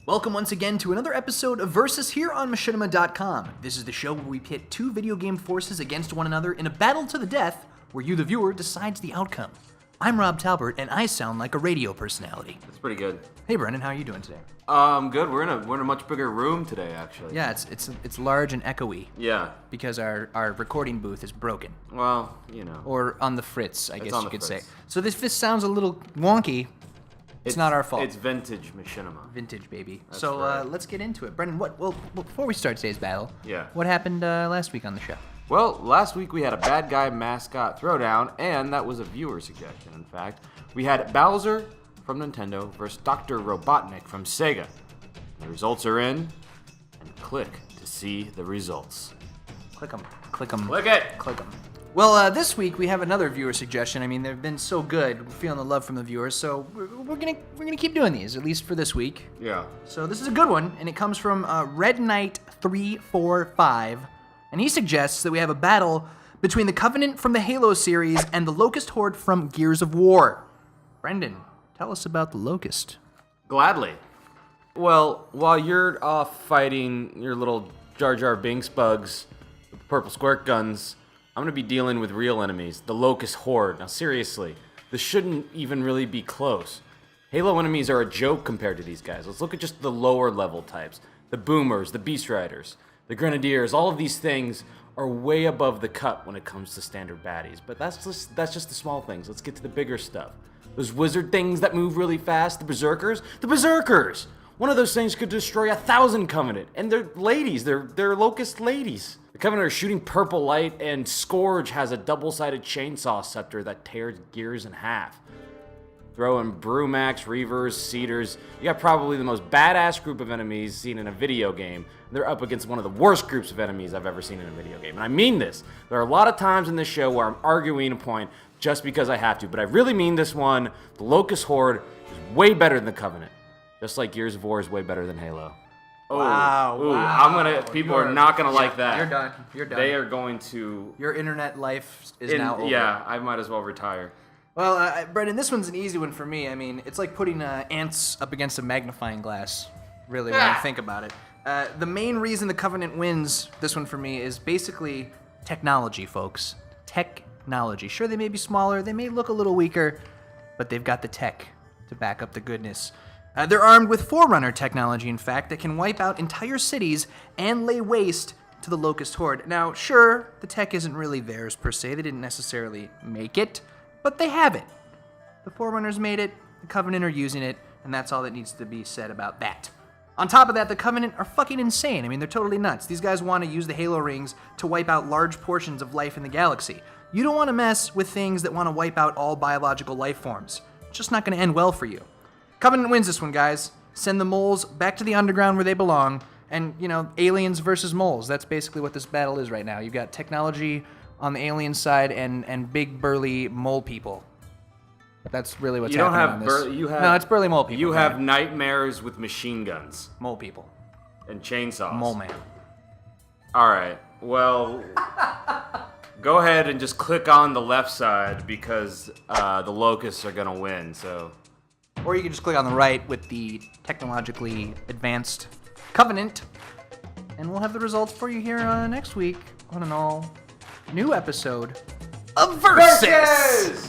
Welcome once again to another episode of Versus here on Machinima.com. This is the show where we pit two video game forces against one another in a battle to the death, where you, the viewer, decides the outcome. I'm Rob Talbert, and I sound like a radio personality. That's pretty good. Hey, Brendan, how are you doing today? Good. We're in a much bigger room today, actually. Yeah, it's large and echoey. Yeah. Because our recording booth is broken. Well, you know. Or on the fritz, I guess you could say. fritz. So this sounds a little wonky. It's not our fault. It's vintage machinima. Vintage, baby. That's so right. let's get into it. Brendan, well, before we start today's battle, Yeah. what happened last week on the show? Well, last week we had a bad guy mascot throwdown, and that was a viewer suggestion, in fact. We had Bowser from Nintendo versus Dr. Robotnik from Sega. The results are in, and click to see the results. Click them. Click them. Click it! Click them. Well, this week we have another viewer suggestion. I mean, they've been so good. We're feeling the love from the viewers, so we're gonna keep doing these, at least for this week. Yeah. So this is a good one, and it comes from Red Knight 345, and he suggests that we have a battle between the Covenant from the Halo series and the Locust Horde from Gears of War. Brendan, tell us about the Locust. Gladly. Well, while you're off fighting your little Jar Jar Binks bugs with the purple squirt guns, I'm going to be dealing with real enemies, the Locust Horde. Now seriously, this shouldn't even really be close. Halo enemies are a joke compared to these guys. Let's look at just the lower level types. The Boomers, the Beast Riders, the Grenadiers, all of these things are way above the cut when it comes to standard baddies. But that's just the small things. Let's get to the bigger stuff. Those wizard things that move really fast, the Berserkers. The Berserkers! One of those things could destroy 1,000 Covenant. And they're ladies, they're Locust ladies. The Covenant are shooting purple light, and Scourge has a double-sided chainsaw scepter that tears gears in half. Throw in Brumax, Reavers, Cedars. You got probably the most badass group of enemies seen in a video game. They're up against one of the worst groups of enemies I've ever seen in a video game. And I mean this. There are a lot of times in this show where I'm arguing a point just because I have to. But I really mean this one. The Locust Horde is way better than the Covenant. Just like Gears of War is way better than Halo. Oh, Wow. People are not gonna like that. You're done. They are going to. Your internet life is now over. Yeah, I might as well retire. Well, Brendan, this one's an easy one for me. I mean, it's like putting ants up against a magnifying glass, really, when you think about it. The main reason the Covenant wins this one for me is basically technology, folks. Technology. Sure, they may be smaller, they may look a little weaker, but they've got the tech to back up the goodness. They're armed with Forerunner technology, in fact, that can wipe out entire cities and lay waste to the Locust Horde. Now, sure, the tech isn't really theirs per se. They didn't necessarily make it, but they have it. The Forerunners made it, the Covenant are using it, and that's all that needs to be said about that. On top of that, the Covenant are fucking insane. I mean, they're totally nuts. These guys want to use the Halo rings to wipe out large portions of life in the galaxy. You don't want to mess with things that want to wipe out all biological life forms. It's just not going to end well for you. Covenant wins this one, guys. Send the moles back to the underground where they belong. And, you know, aliens versus moles. That's basically what this battle is right now. You've got technology on the alien side and big burly mole people. That's really what's happening on this. No, it's burly mole people. You have nightmares with machine guns. Mole people. And chainsaws. Mole man. Alright, well, go ahead and just click on the left side because the Locusts are going to win, so... Or you can just click on the right with the technologically advanced Covenant, and we'll have the results for you here next week on an all new episode of Versus!